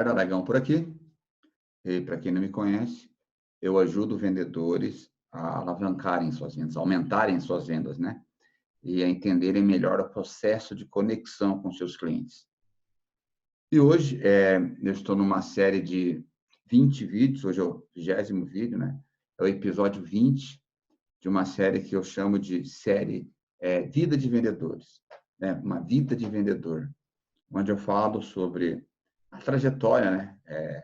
Ricardo Aragão por aqui. E para quem não me conhece, eu ajudo vendedores a alavancarem suas vendas, aumentarem suas vendas, né? E a entenderem melhor o processo de conexão com seus clientes. E hoje eu estou numa série de 20 vídeos, hoje é o 20º vídeo, né? É o episódio 20 de uma série que eu chamo de série Vida de Vendedores, né? Uma vida de vendedor, onde eu falo sobre a trajetória, né?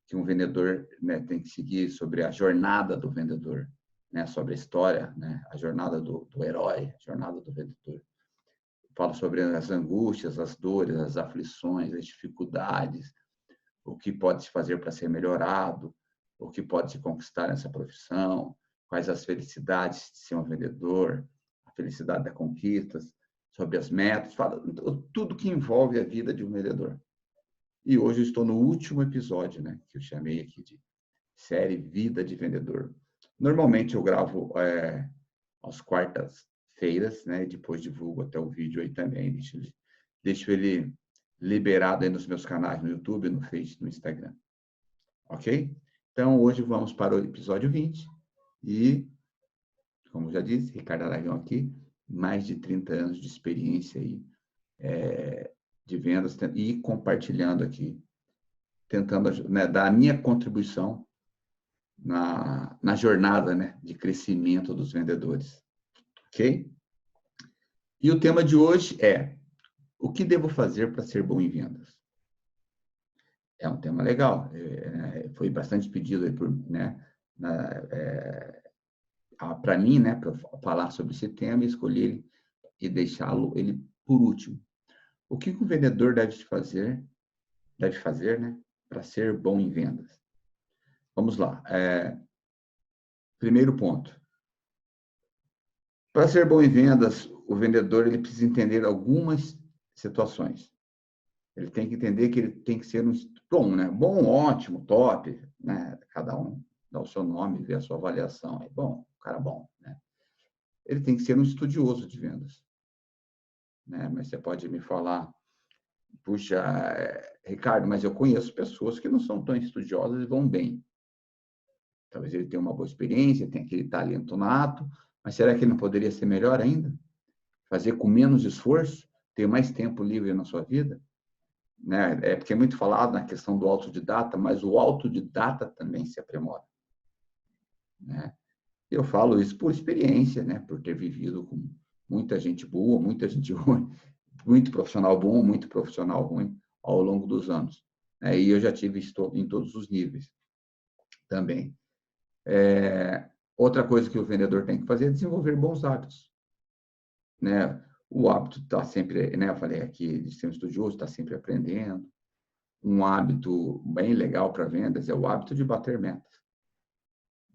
Que um vendedor, né, tem que seguir, sobre a jornada do vendedor, né? Sobre a história, né? A jornada do herói, a jornada do vendedor. Falo sobre as angústias, as dores, as aflições, as dificuldades, o que pode se fazer para ser melhorado, o que pode se conquistar nessa profissão, quais as felicidades de ser um vendedor, a felicidade das conquistas, sobre as metas, fala tudo que envolve a vida de um vendedor. E hoje eu estou no último episódio, né, que eu chamei aqui de série Vida de Vendedor. Normalmente eu gravo às quartas-feiras, né, e depois divulgo até o vídeo aí também, deixo ele liberado aí nos meus canais no YouTube, no Face, no Instagram. Ok? Então, hoje vamos para o episódio 20 e, como já disse, Ricardo Aragão aqui, mais de 30 anos de experiência aí, de vendas e compartilhando aqui, tentando, né, dar a minha contribuição na jornada, né, de crescimento dos vendedores. Ok? E o tema de hoje é: o que devo fazer para ser bom em vendas? É um tema legal, foi bastante pedido aí para mim, né, para falar sobre esse tema, escolhi ele e deixá-lo ele por último. O que um vendedor deve fazer, né, para ser bom em vendas? Vamos lá. Primeiro ponto. Para ser bom em vendas, o vendedor ele precisa entender algumas situações. Ele tem que entender que ele tem que ser um bom, né? Bom, ótimo, top, né? Cada um dá o seu nome, vê a sua avaliação. É bom, cara bom, né? Ele tem que ser um estudioso de vendas, né? Mas você pode me falar, puxa, Ricardo, mas eu conheço pessoas que não são tão estudiosas e vão bem. Talvez ele tenha uma boa experiência, tenha aquele talento nato, mas será que ele não poderia ser melhor ainda? Fazer com menos esforço, ter mais tempo livre na sua vida? Né? Porque é muito falado na questão do autodidata, mas o autodidata também se aprimora, né? Eu falo isso por experiência, né? Por ter vivido com muita gente boa, muita gente ruim, muito profissional bom, muito profissional ruim ao longo dos anos. E eu já tive em todos os níveis também. Outra coisa que o vendedor tem que fazer é desenvolver bons hábitos, né? O hábito está sempre, né? Eu falei aqui de ser um estudioso, está sempre aprendendo. Um hábito bem legal para vendas é o hábito de bater metas.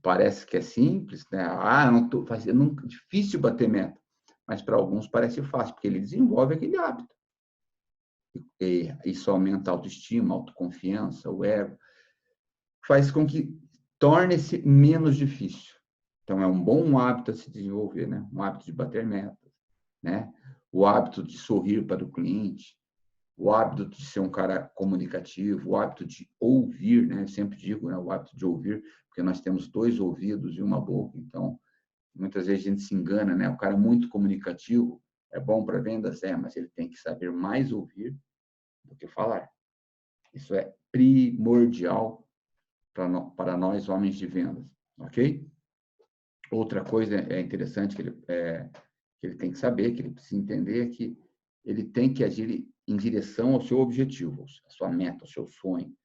Parece que é simples, né? Não estou fazendo, difícil bater meta, mas para alguns parece fácil, porque ele desenvolve aquele hábito. E isso aumenta a autoestima, a autoconfiança, o ego, faz com que torne-se menos difícil. Então, é um bom hábito a se desenvolver, né? Um hábito de bater metas, né? O hábito de sorrir para o cliente, o hábito de ser um cara comunicativo, o hábito de ouvir, né? Eu sempre digo, né? O hábito de ouvir, porque nós temos 2 ouvidos e uma boca, então, muitas vezes a gente se engana, né? O cara muito comunicativo é bom para vendas, mas ele tem que saber mais ouvir do que falar. Isso é primordial para nós, homens de vendas, ok? Outra coisa interessante que ele tem que saber, que ele precisa entender, é que ele tem que agir em direção ao seu objetivo, à sua meta, ao seu sonho.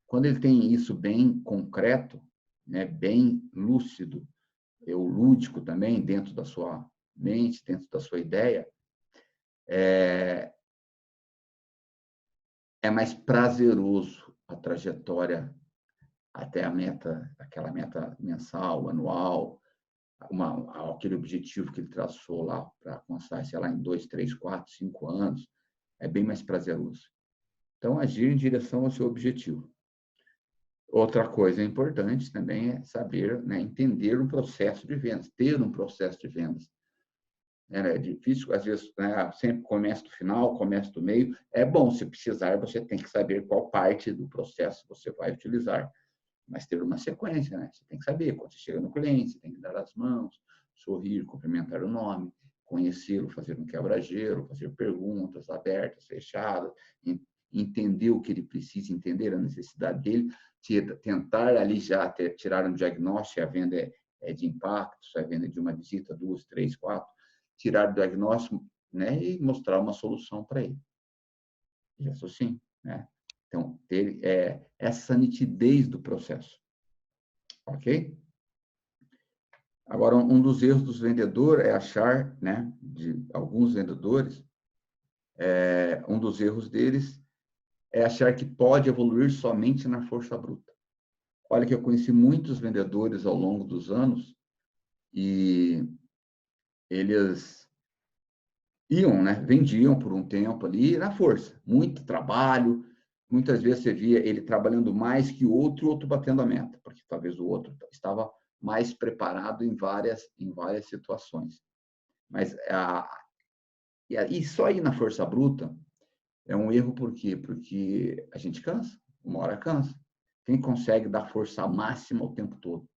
Quando ele tem isso bem concreto, né, bem lúcido, lúdico também, dentro da sua mente, dentro da sua ideia, é mais prazeroso a trajetória até a meta, aquela meta mensal, anual, aquele objetivo que ele traçou lá para alcançar, sei lá, em 2, 3, 4, 5 anos, é bem mais prazeroso. Então, agir em direção ao seu objetivo. Outra coisa importante também é saber, né, entender um processo de vendas, ter um processo de vendas. É difícil, às vezes, né, sempre começa do final, começa do meio. É bom, se precisar, você tem que saber qual parte do processo você vai utilizar, mas ter uma sequência, né? Você tem que saber, quando você chega no cliente, você tem que dar as mãos, sorrir, cumprimentar o nome, conhecê-lo, fazer um quebra-gelo, fazer perguntas abertas, fechadas, entender o que ele precisa, entender a necessidade dele, tentar ali já tirar um diagnóstico. A venda é de impacto, a venda de uma visita, 2, 3, 4, tirar o diagnóstico, né, e mostrar uma solução para ele. Isso sim, né? Então, ter essa nitidez do processo, ok? Agora, um dos erros dos vendedores é achar, né, de alguns vendedores, um dos erros deles é achar que pode evoluir somente na força bruta. Olha que eu conheci muitos vendedores ao longo dos anos e eles iam, né, vendiam por um tempo ali na força, muito trabalho, muitas vezes você via ele trabalhando mais que o outro batendo a meta, porque talvez o outro estava mais preparado em várias situações. Mas e só ir na força bruta é um erro. Por quê? Porque a gente cansa, uma hora cansa. Quem consegue dar força máxima o tempo todo,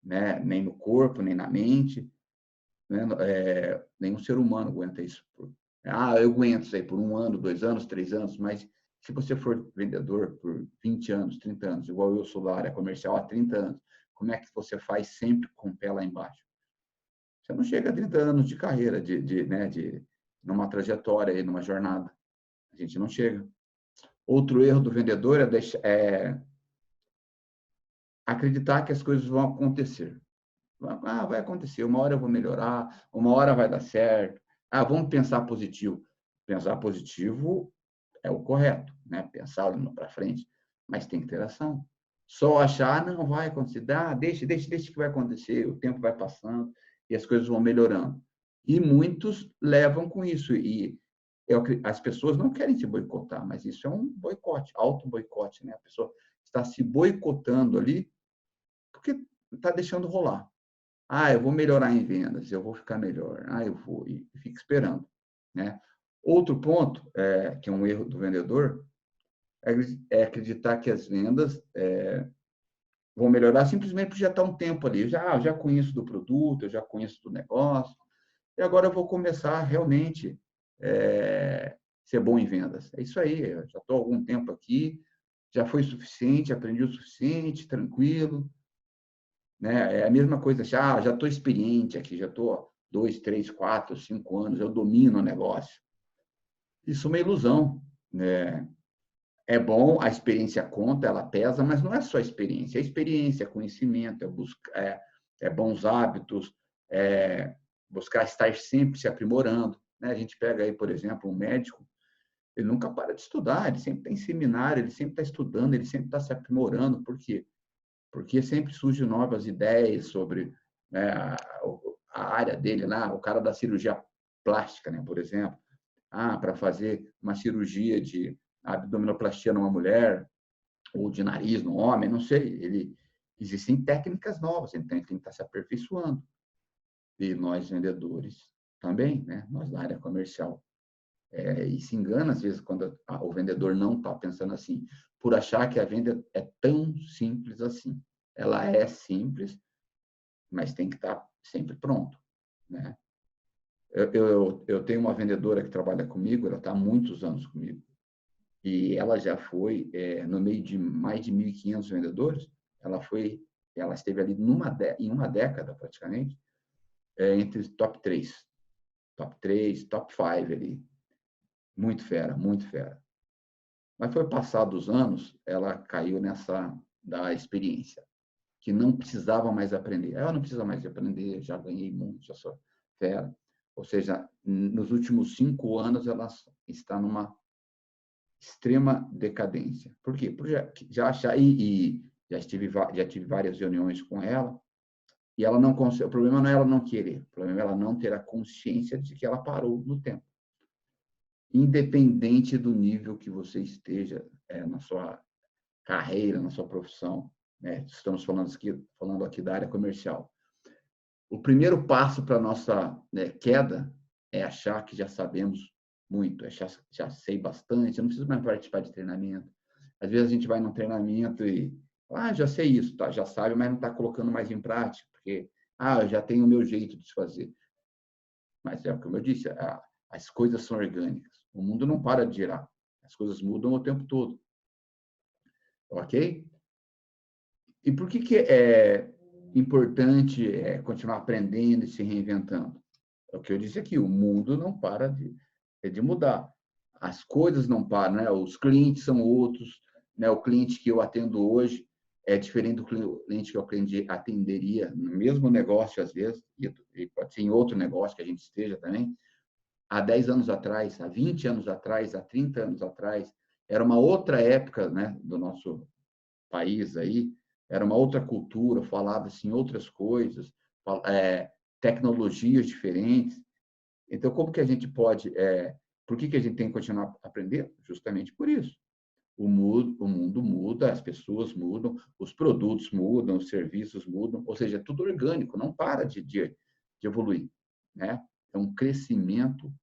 né? Nem no corpo, nem na mente, né? Nenhum ser humano aguenta isso. Eu aguento isso aí por 1 ano, 2 anos, 3 anos, mas se você for vendedor por 20 anos, 30 anos, igual eu sou da área comercial há 30 anos, como é que você faz sempre com o pé lá embaixo? Você não chega a 30 anos de carreira, numa trajetória, numa jornada. A gente não chega. Outro erro do vendedor é acreditar que as coisas vão acontecer. Vai acontecer, uma hora eu vou melhorar, uma hora vai dar certo. Vamos pensar positivo. Pensar positivo é o correto, né? Pensar olhando para frente, mas tem que ter ação. Só achar, não vai acontecer, deixa que vai acontecer, o tempo vai passando e as coisas vão melhorando. E muitos levam com isso. E as pessoas não querem se boicotar, mas isso é um boicote, auto-boicote, né? A pessoa está se boicotando ali porque está deixando rolar. Eu vou melhorar em vendas, eu vou ficar melhor. Eu vou, e fica esperando, né? Outro ponto, que é um erro do vendedor, é acreditar que as vendas vão melhorar simplesmente porque já está um tempo ali. Eu já conheço do produto, eu já conheço do negócio, e agora eu vou começar realmente ser bom em vendas. É isso aí, eu já estou há algum tempo aqui, já foi suficiente, aprendi o suficiente, tranquilo, né? É a mesma coisa, já estou experiente aqui, já estou 2, 3, 4, 5 anos, eu domino o negócio. Isso é uma ilusão, né? É bom, a experiência conta, ela pesa, mas não é só experiência, é conhecimento, é bons hábitos, buscar estar sempre se aprimorando, né? A gente pega aí, por exemplo, um médico, ele nunca para de estudar, ele sempre está em seminário, ele sempre está estudando, ele sempre está se aprimorando. Por quê? Porque sempre surgem novas ideias sobre, né, a área dele lá, o cara da cirurgia plástica, né, por exemplo. Para fazer uma cirurgia de abdominoplastia numa mulher, ou de nariz no homem, não sei. Existem técnicas novas, então ele tem que estar se aperfeiçoando. E nós, vendedores, também, né? Nós da área comercial. E se engana, às vezes, quando o vendedor não está pensando assim, por achar que a venda é tão simples assim. Ela é simples, mas tem que estar sempre pronto, né? Eu tenho uma vendedora que trabalha comigo, ela está há muitos anos comigo, e ela já foi, no meio de mais de 1.500 vendedores, ela esteve ali em uma década, praticamente, entre top 3, top 5 ali. Muito fera, muito fera. Mas foi passado os anos, ela caiu nessa da experiência, que não precisava mais aprender. Ela não precisa mais de aprender, já ganhei muito, já sou fera. Ou seja, nos últimos 5 anos, ela está numa extrema decadência. Por quê? Porque já achar, e já tive várias reuniões com ela, e ela não consegue. O problema não é ela não querer, o problema é ela não ter a consciência de que ela parou no tempo. Independente do nível que você esteja na sua carreira, na sua profissão, né? Estamos falando aqui da área comercial. O primeiro passo para a nossa, né, queda é achar que já sabemos muito, já sei bastante, eu não preciso mais participar de treinamento. Às vezes a gente vai num treinamento e, já sei isso, tá, já sabe, mas não está colocando mais em prática, porque, eu já tenho o meu jeito de se fazer. Mas é como eu disse, as coisas são orgânicas. O mundo não para de girar. As coisas mudam o tempo todo. Ok? E por que é importante continuar aprendendo e se reinventando? É o que eu disse aqui, o mundo não para de mudar. As coisas não param, né? Os clientes são outros, né? O cliente que eu atendo hoje é diferente do cliente que eu atenderia no mesmo negócio, às vezes, e pode ser em outro negócio que a gente esteja também, há 10 anos atrás, há 20 anos atrás, há 30 anos atrás. Era uma outra época, né, do nosso país aí, era uma outra cultura, falava-se em outras coisas, tecnologias diferentes. Então, como que a gente pode... por que a gente tem que continuar aprendendo? Justamente por isso. O mundo muda, as pessoas mudam, os produtos mudam, os serviços mudam, ou seja, é tudo orgânico, não para de evoluir, né? É um crescimento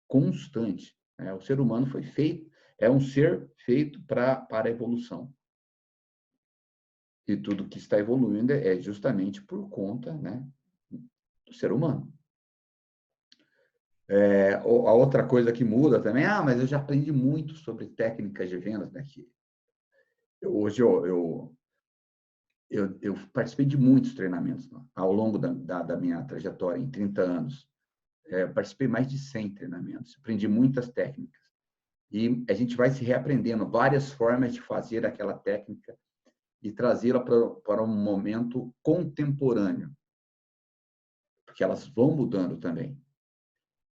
constante, né? O ser humano foi feito, é um ser feito para a evolução. E tudo que está evoluindo é justamente por conta, né, do ser humano. A outra coisa que muda também, mas eu já aprendi muito sobre técnicas de vendas, né? Hoje eu participei de muitos treinamentos, né, ao longo da minha trajetória, em 30 anos. Participei mais de 100 treinamentos, aprendi muitas técnicas. E a gente vai se reaprendendo várias formas de fazer aquela técnica e trazê-la para um momento contemporâneo, porque elas vão mudando também.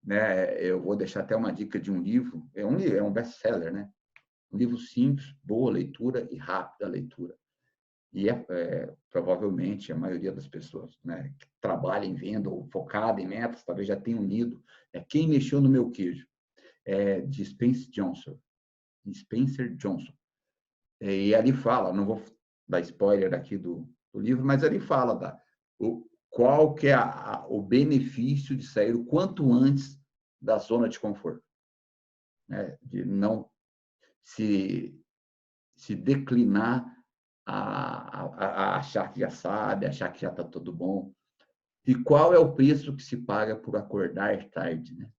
Né? Eu vou deixar até uma dica de um livro, é um best-seller, né? Um livro simples, boa leitura e rápida leitura. E provavelmente a maioria das pessoas, né, que trabalham em venda ou focada em metas, talvez já tenham lido, Quem Mexeu no Meu Queijo, de Spencer Johnson. Spencer Johnson. E ali fala, não vou dar spoiler aqui do livro, mas ali fala qual que é o benefício de sair o quanto antes da zona de conforto, né? De não se declinar a achar que já sabe, achar que já está tudo bom. E qual é o preço que se paga por acordar tarde, né?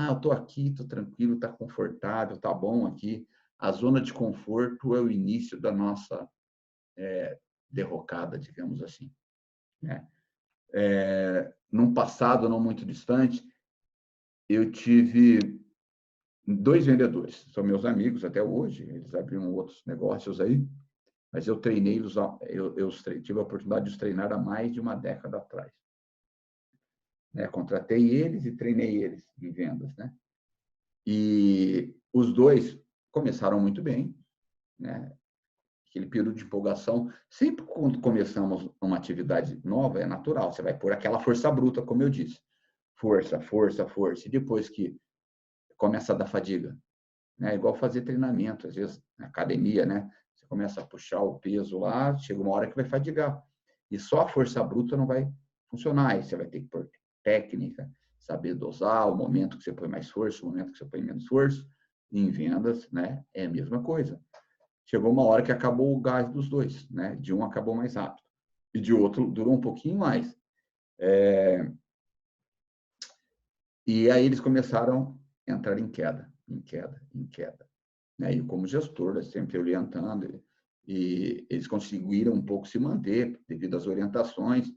Eu estou aqui, estou tranquilo, está confortável, está bom aqui. A zona de conforto é o início da nossa derrocada, digamos assim, né? Num passado não muito distante, eu tive 2 vendedores, são meus amigos até hoje, eles abriram outros negócios aí, mas eu treinei-los, eu tive a oportunidade de os treinar há mais de uma década atrás. Né? Contratei eles e treinei eles em vendas, né? E os dois começaram muito bem, né? Aquele período de empolgação, sempre quando começamos uma atividade nova, é natural, você vai pôr aquela força bruta, como eu disse. Força, força, força. E depois que começa a dar fadiga, né? Igual fazer treinamento, às vezes, na academia, né? Você começa a puxar o peso lá, chega uma hora que vai fadigar. E só a força bruta não vai funcionar. Aí você vai ter que pôr técnica, saber dosar o momento que você põe mais força, o momento que você põe menos força. E em vendas, né? É a mesma coisa. Chegou uma hora que acabou o gás dos dois, né? De um acabou mais rápido. E de outro durou um pouquinho mais. E aí eles começaram a entrar em queda, em queda, em queda. Né? E como gestor, sempre orientando, e eles conseguiram um pouco se manter devido às orientações,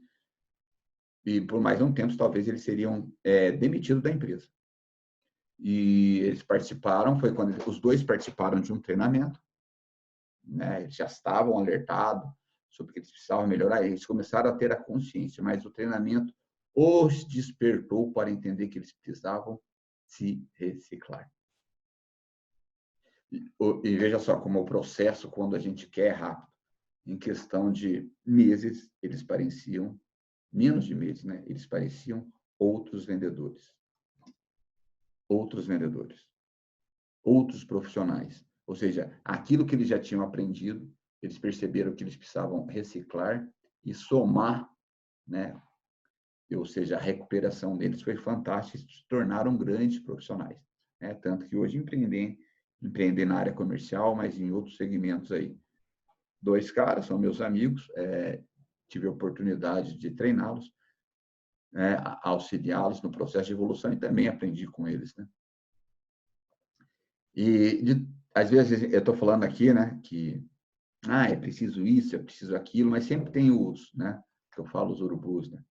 e por mais um tempo, talvez eles seriam demitidos da empresa. E eles participaram, foi quando os dois participaram de um treinamento, né? Eles já estavam alertados sobre que eles precisavam melhorar, eles começaram a ter a consciência, mas o treinamento os despertou para entender que eles precisavam se reciclar. E veja só como o processo, quando a gente quer rápido, em questão de meses, eles pareciam, menos de meses, né? Eles pareciam outros vendedores, outros profissionais. Ou seja, aquilo que eles já tinham aprendido, eles perceberam que eles precisavam reciclar e somar né? Ou seja, a recuperação deles foi fantástica, se tornaram grandes profissionais, né? Tanto que hoje empreendem na área comercial, mas em outros segmentos aí. 2 caras são meus amigos, tive a oportunidade de treiná-los, né? Auxiliá-los no processo de evolução e também aprendi com eles, né? Às vezes eu estou falando aqui, né, que é preciso isso, é preciso aquilo, mas sempre tem os, né, que eu falo os urubus, né?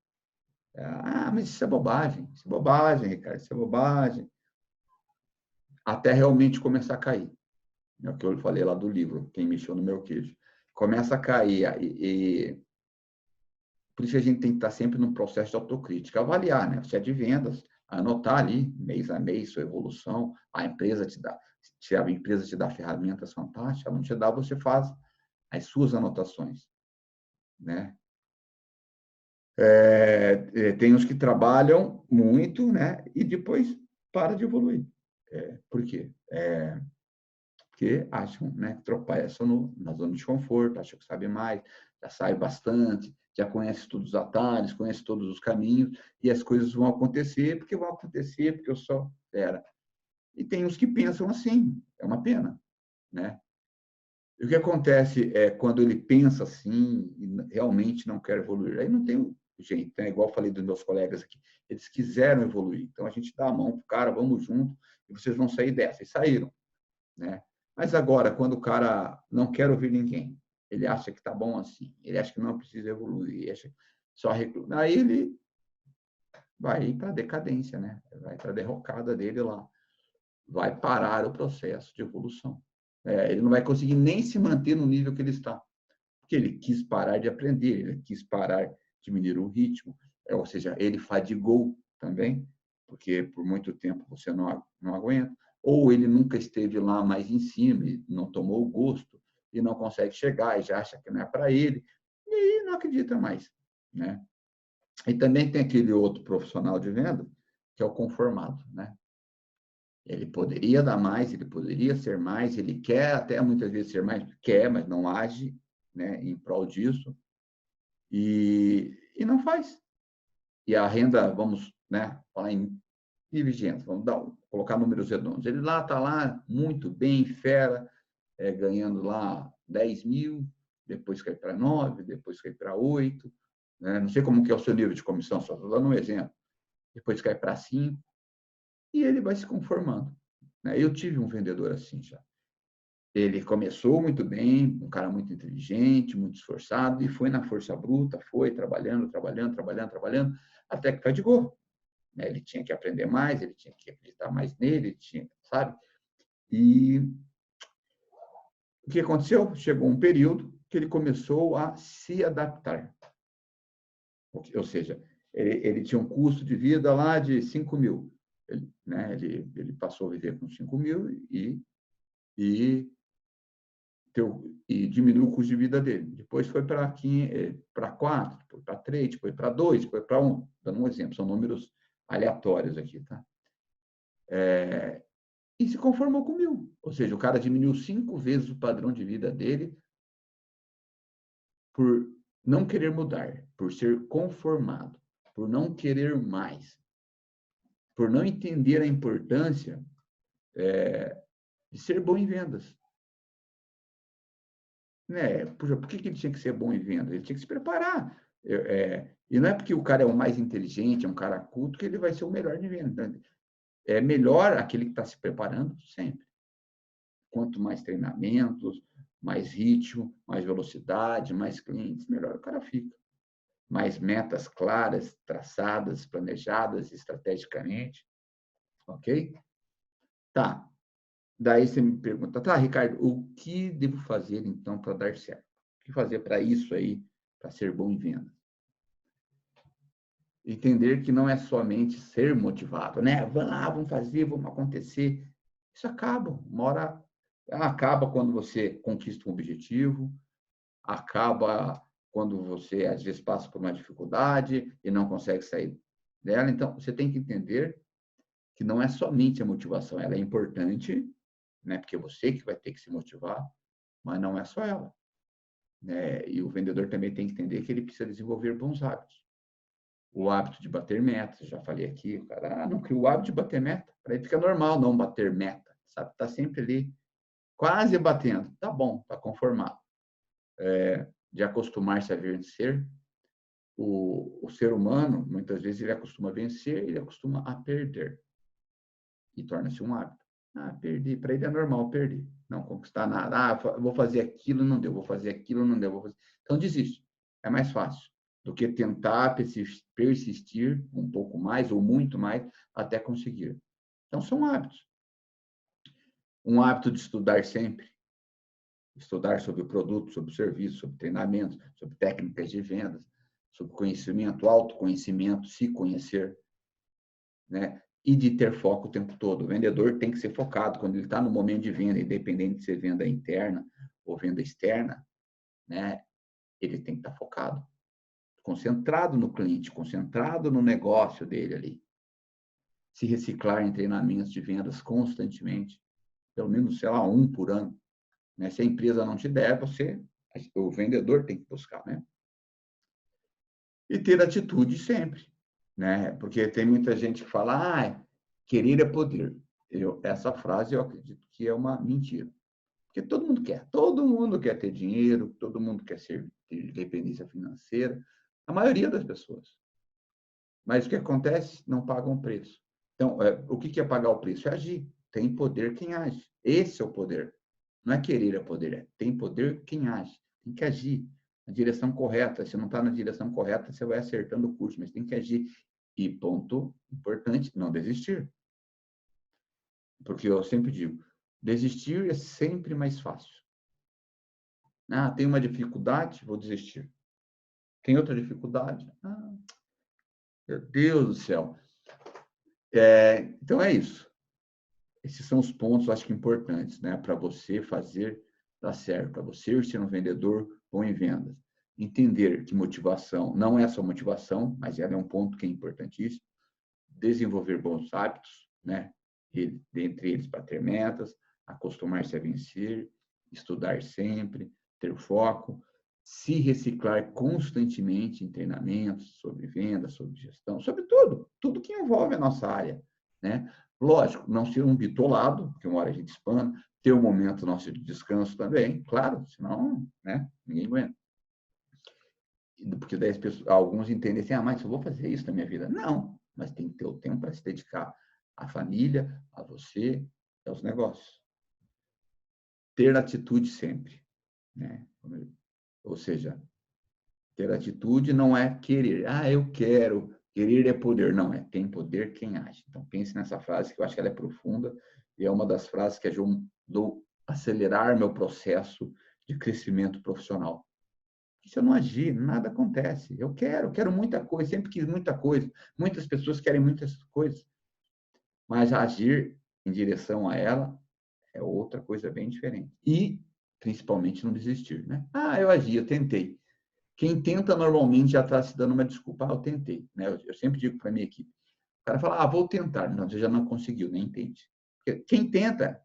Mas isso é bobagem, Ricardo, isso é bobagem. Até realmente começar a cair. É o que eu falei lá do livro, Quem Mexeu no Meu Queijo. Começa a cair, por isso que a gente tem que estar sempre num processo de autocrítica, avaliar, né? Se é de vendas, anotar ali, mês a mês, sua evolução, a empresa te dá, se a empresa te dá ferramentas fantásticas, ela não te dá, você faz as suas anotações, né? Tem os que trabalham muito, né? E depois para de evoluir. Por quê? Porque acham, né, que tropeçam na zona de conforto, acham que sabe mais, já sabe bastante, já conhece todos os atalhos, conhece todos os caminhos, e as coisas vão acontecer, porque eu só era. E tem os que pensam assim, é uma pena, né? E o que acontece é quando ele pensa assim e realmente não quer evoluir, aí não tem jeito, né? Igual eu falei dos meus colegas aqui, eles quiseram evoluir, então a gente dá a mão pro cara, vamos junto, e vocês vão sair dessa, e saíram, né? Mas agora, quando o cara não quer ouvir ninguém, ele acha que está bom assim, ele acha que não precisa evoluir, acha que só reclama, aí ele vai para a decadência, né? Vai para a derrocada dele lá, vai parar o processo de evolução. Ele não vai conseguir nem se manter no nível que ele está, porque ele quis parar de aprender, ele quis parar de diminuir o ritmo, ou seja, ele fadigou também, porque por muito tempo você não aguenta, ou ele nunca esteve lá mais em cima, e não tomou o gosto, e não consegue chegar, e já acha que não é para ele, e aí não acredita mais, né? E também tem aquele outro profissional de venda, que é o conformado, né? Ele poderia dar mais, ele poderia ser mais, ele quer até muitas vezes ser mais, quer, mas não age, né, em prol disso, e não faz. E a renda, vamos, né, falar em dividendos, colocar números redondos. Ele lá está lá muito bem, fera, ganhando lá 10 mil, depois cai para 9, depois cai para 8, né? Não sei como que é o seu nível de comissão, só estou dando um exemplo. Depois cai para 5, e ele vai se conformando, né? Eu tive um vendedor assim já. Ele começou muito bem, um cara muito inteligente, muito esforçado, e foi na força bruta, foi trabalhando, até que fadigou, né? Ele tinha que aprender mais, ele tinha que acreditar mais nele, ele tinha, sabe? E o que aconteceu? Chegou um período que ele começou a se adaptar. Ou seja, ele tinha um custo de vida lá de 5 mil. Ele passou a viver com 5 mil e diminuiu o custo de vida dele. Depois foi para 4, depois para 3, depois para 2, depois para 1. Dando um exemplo, são números aleatórios aqui, tá? E se conformou com 1.000. Ou seja, o cara diminuiu 5 vezes o padrão de vida dele por não querer mudar, por ser conformado, por não querer mais, por não entender a importância de ser bom em vendas. Né? Puxa, por que ele tinha que ser bom em vendas? Ele tinha que se preparar. E não é porque o cara é o mais inteligente, é um cara culto, que ele vai ser o melhor de vendas. É melhor aquele que está se preparando sempre. Quanto mais treinamentos, mais ritmo, mais velocidade, mais clientes, melhor o cara fica. Mais metas claras, traçadas, planejadas estrategicamente, ok? Tá. Daí você me pergunta, tá, Ricardo, o que devo fazer então para dar certo? O que fazer para isso aí, para ser bom em venda? Entender que não é somente ser motivado, né? Vamos lá, vamos fazer, vamos acontecer. Isso acaba, uma hora acaba quando você conquista um objetivo, acaba quando você às vezes passa por uma dificuldade e não consegue sair dela. Então, você tem que entender que não é somente a motivação, ela é importante, né? Porque é você que vai ter que se motivar, mas não é só ela, né? E o vendedor também tem que entender que ele precisa desenvolver bons hábitos. O hábito de bater metas, já falei aqui, o cara não cria o hábito de bater meta, para ele fica normal não bater meta, sabe? Está sempre ali, quase batendo, tá bom, está conformado. De acostumar-se a vencer, o ser humano, muitas vezes, ele acostuma a vencer, ele acostuma a perder, e torna-se um hábito. Perdi, para ele é normal perder, não conquistar nada. Vou fazer aquilo, não deu, vou fazer aquilo, não deu, vou fazer. Então, desiste, é mais fácil do que tentar persistir um pouco mais ou muito mais até conseguir. Então, são hábitos. Um hábito de estudar sempre, estudar sobre o produto, sobre o serviço, sobre treinamentos, sobre técnicas de vendas, sobre conhecimento, autoconhecimento, se conhecer, né? E de ter foco o tempo todo. O vendedor tem que ser focado quando ele está no momento de venda, independente de ser venda interna ou venda externa, né? Ele tem que estar focado, concentrado no cliente, concentrado no negócio dele ali. Se reciclar em treinamentos de vendas constantemente, pelo menos, sei lá, um por ano. Né? Se a empresa não te der, o vendedor tem que buscar, né? E ter atitude sempre, né? Porque tem muita gente que fala, querer é poder. Essa frase eu acredito que é uma mentira. Porque todo mundo quer ter dinheiro, todo mundo quer ter independência financeira, a maioria das pessoas. Mas o que acontece? Não pagam o preço. Então, o que é pagar o preço? É agir. Tem poder quem age. Esse é o poder. Não é querer é poder, tem poder quem age. Tem que agir na direção correta. Se não está na direção correta, você vai acertando o curso, mas tem que agir. E ponto importante, não desistir. Porque eu sempre digo, desistir é sempre mais fácil. Tem uma dificuldade, vou desistir. Tem outra dificuldade? Meu Deus do céu. Então é isso. Esses são os pontos, acho que importantes, né, para você fazer dar certo, para você ser um vendedor bom em vendas. Entender que motivação não é só motivação, mas ela é um ponto que é importantíssimo. Desenvolver bons hábitos, né, dentre eles bater metas, acostumar-se a vencer, estudar sempre, ter foco, se reciclar constantemente em treinamentos sobre vendas, sobre gestão, sobre tudo que envolve a nossa área, né? Lógico, não ser um bitolado, porque uma hora a gente espana, ter um momento nosso de descanso também, claro, senão, né, ninguém aguenta. Porque daí alguns entendem assim, mas eu vou fazer isso na minha vida. Não, mas tem que ter o tempo para se dedicar à família, a você, aos negócios. Ter atitude sempre, né? Ou seja, ter atitude não é querer. Eu quero. Querer é poder. Não, tem poder quem age. Então, pense nessa frase, que eu acho que ela é profunda e é uma das frases que ajudou a acelerar meu processo de crescimento profissional. Se eu não agir, nada acontece. Eu quero muita coisa, sempre quis muita coisa. Muitas pessoas querem muitas coisas. Mas agir em direção a ela é outra coisa bem diferente. E, principalmente, não desistir, né? Eu agi, eu tentei. Quem tenta normalmente já está se dando uma desculpa. Eu tentei. Né? Eu sempre digo para a minha equipe. O cara fala, vou tentar. Não, você já não conseguiu, nem tente. Porque quem tenta,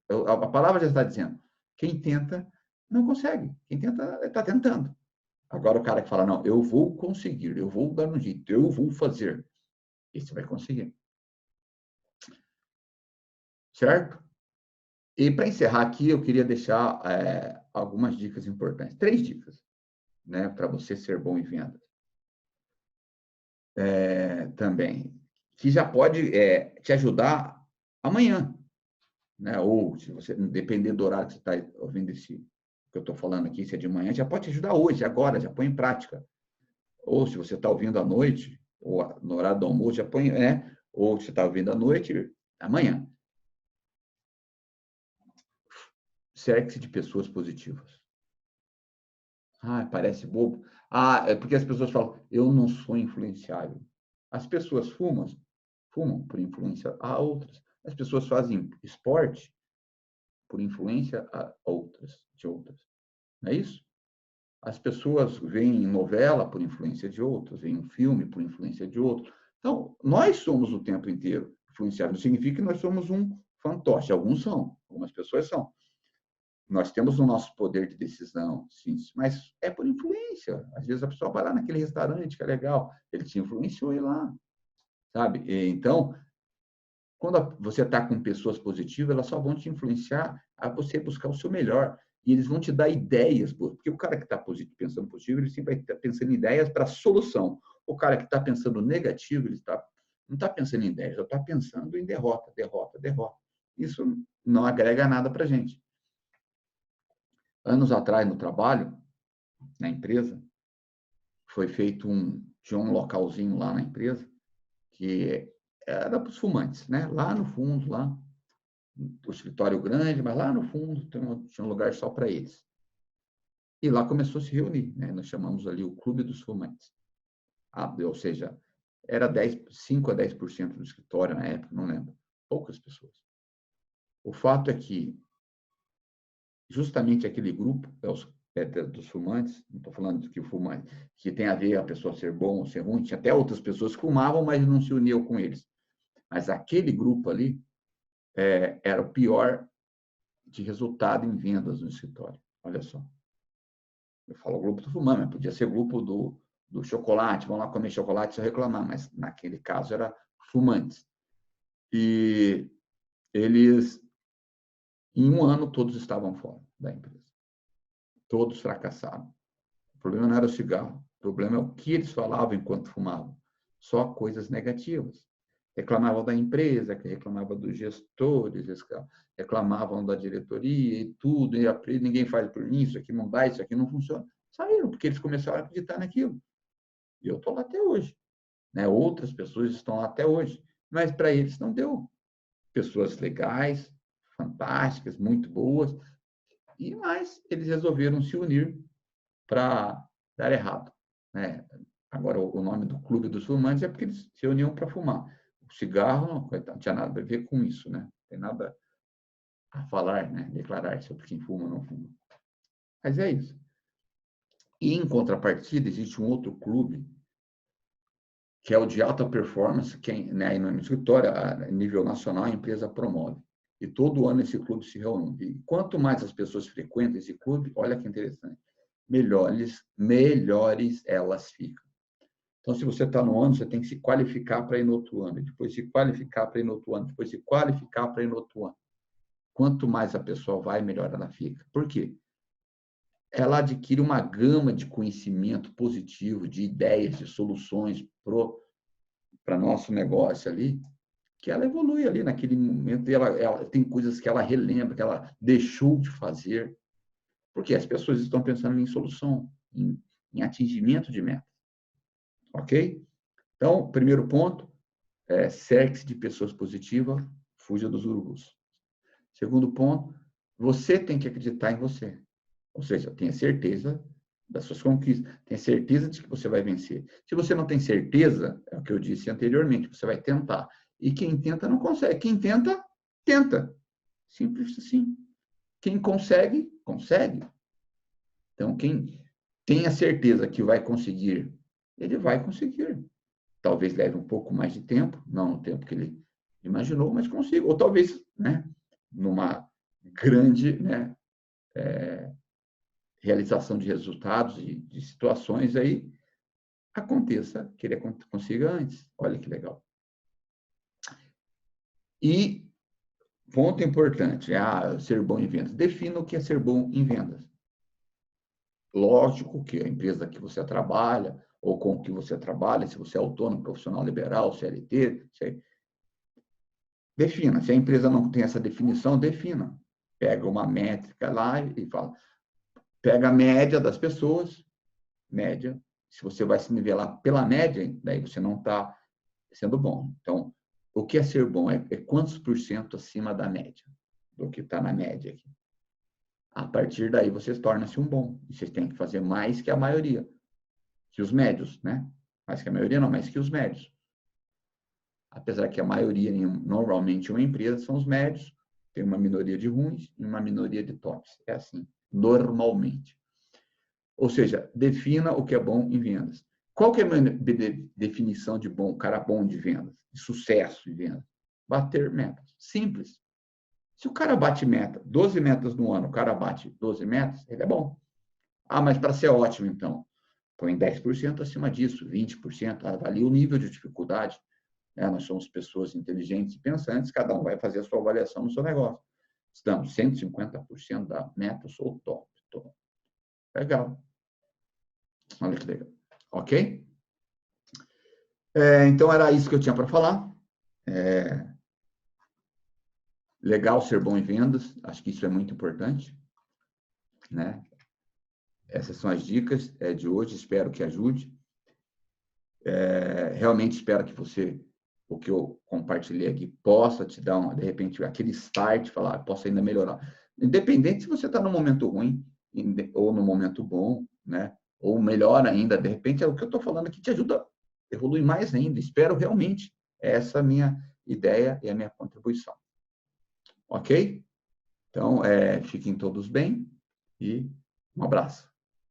a palavra já está dizendo, quem tenta não consegue. Quem tenta está tentando. Agora o cara que fala, não, eu vou conseguir, eu vou dar um jeito, eu vou fazer. Esse vai conseguir. Certo? E para encerrar aqui, eu queria deixar algumas dicas importantes. 3 dicas, né, para você ser bom em vendas. Também, que já pode te ajudar amanhã, né? Ou, se você, dependendo do horário que você está ouvindo que eu estou falando aqui, se é de manhã, já pode te ajudar hoje, agora, já põe em prática. Ou se você está ouvindo à noite, ou no horário do almoço, já põe, ou se está ouvindo à noite, amanhã. Cerque-se de pessoas positivas. Parece bobo. É porque as pessoas falam, eu não sou influenciável. As pessoas fumam por influência a outras. As pessoas fazem esporte por influência de outras. Não é isso? As pessoas veem novela por influência de outras, veem um filme por influência de outros. Então, nós somos o tempo inteiro influenciáveis. Não significa que nós somos um fantoche. Alguns são, algumas pessoas são. Nós temos o nosso poder de decisão, sim, mas é por influência. Às vezes a pessoa vai lá naquele restaurante que é legal, ele te influenciou ir lá, sabe? Então, quando você está com pessoas positivas, elas só vão te influenciar a você buscar o seu melhor. E eles vão te dar ideias, porque o cara que está pensando positivo, ele sempre vai estar pensando em ideias para solução. O cara que está pensando negativo, não está pensando em ideias, já está pensando em derrota, derrota, derrota. Isso não agrega nada para a gente. Anos atrás, no trabalho, na empresa, foi feito tinha um localzinho lá na empresa que era para os fumantes, né? Lá no fundo, lá, o escritório grande, mas lá no fundo tinha um lugar só para eles. E lá começou a se reunir, né? Nós chamamos ali o Clube dos Fumantes. Ou seja, era 5 a 10% do escritório na época, não lembro. Poucas pessoas. O fato é que justamente aquele grupo dos fumantes, não estou falando de que o fumante, que tem a ver a pessoa ser bom ou ser ruim, tinha até outras pessoas que fumavam, mas não se uniam com eles. Mas aquele grupo ali era o pior de resultado em vendas no escritório. Olha só. Eu falo grupo do fumante, mas podia ser grupo do chocolate, vão lá comer chocolate e reclamar, mas naquele caso era fumantes. E eles, em um ano, todos estavam fora da empresa. Todos fracassaram. O problema não era o cigarro, o problema é o que eles falavam enquanto fumavam. Só coisas negativas. Reclamavam da empresa, reclamavam dos gestores, reclamavam da diretoria e tudo, e ninguém faz por mim, isso aqui não dá, isso aqui não funciona. Saíram, porque eles começaram a acreditar naquilo. E eu estou lá até hoje. Né? Outras pessoas estão lá até hoje. Mas para eles não deu. Pessoas legais, fantásticas, muito boas, mas eles resolveram se unir para dar errado. Né? Agora, o nome do Clube dos Fumantes é porque eles se uniam para fumar. O cigarro não tinha nada a ver com isso, né? Não tem nada a falar, né? Declarar sobre quem fuma ou não fuma. Mas é isso. E, em contrapartida, existe um outro clube, que é o de alta performance, que né, no escritório, a nível nacional, a empresa promove. E todo ano esse clube se reúne. E quanto mais as pessoas frequentam esse clube, olha que interessante, melhores elas ficam. Então, se você está no ano, você tem que se qualificar para ir no outro ano, depois se qualificar para ir no outro ano, depois se qualificar para ir no outro ano. Quanto mais a pessoa vai, melhor ela fica. Por quê? Ela adquire uma gama de conhecimento positivo, de ideias, de soluções para nosso negócio ali, que ela evolui ali naquele momento, e ela tem coisas que ela relembra, que ela deixou de fazer, porque as pessoas estão pensando em solução, em atingimento de meta. Ok? Então, primeiro ponto, cerque-se de pessoas positivas, fuja dos urubus. Segundo ponto, você tem que acreditar em você. Ou seja, tenha certeza das suas conquistas, tenha certeza de que você vai vencer. Se você não tem certeza, é o que eu disse anteriormente, você vai tentar. E quem tenta não consegue. Quem tenta, tenta. Simples assim. Quem consegue, consegue. Então, quem tem a certeza que vai conseguir, ele vai conseguir. Talvez leve um pouco mais de tempo, não o tempo que ele imaginou, mas consiga. Ou talvez, né, numa grande, né, realização de resultados e de situações aí, aconteça que ele consiga antes. Olha que legal. E ponto importante, ser bom em vendas. Defina o que é ser bom em vendas. Lógico que a empresa que você trabalha, ou com que você trabalha, se você é autônomo, profissional liberal, CLT, defina. Se a empresa não tem essa definição, defina. Pega uma métrica lá e fala, pega a média das pessoas, média. Se você vai se nivelar pela média, daí você não está sendo bom. Então, o que é ser bom? É quantos por cento acima da média, do que está na média aqui. A partir daí, você torna-se um bom. E você tem que fazer mais que a maioria. Que os médios, né? Mais que a maioria não, mais que os médios. Apesar que a maioria, normalmente, uma empresa são os médios, tem uma minoria de ruins e uma minoria de tops. É assim, normalmente. Ou seja, defina o que é bom em vendas. Qual que é a minha definição de bom, cara bom de vendas, de sucesso em vendas? Bater metas. Simples. Se o cara bate meta, 12 metas no ano, o cara bate 12 metas, ele é bom. Ah, mas para ser ótimo, então, põe 10% acima disso, 20%, avalia o nível de dificuldade. Nós somos pessoas inteligentes e pensantes, cada um vai fazer a sua avaliação no seu negócio. Estamos 150% da meta, eu sou o top. Legal. Olha que legal. Ok? Então, era isso que eu tinha para falar. Legal ser bom em vendas, acho que isso é muito importante, né? Essas são as dicas de hoje, espero que ajude. Realmente espero que você, o que eu compartilhei aqui, possa te dar, de repente, aquele start, falar, posso ainda melhorar. Independente se você está no momento ruim ou no momento bom, né? Ou melhor ainda, de repente, é o que eu estou falando aqui te ajuda a evoluir mais ainda. Espero realmente. Essa é a minha ideia e a minha contribuição. Ok? Então, fiquem todos bem e um abraço.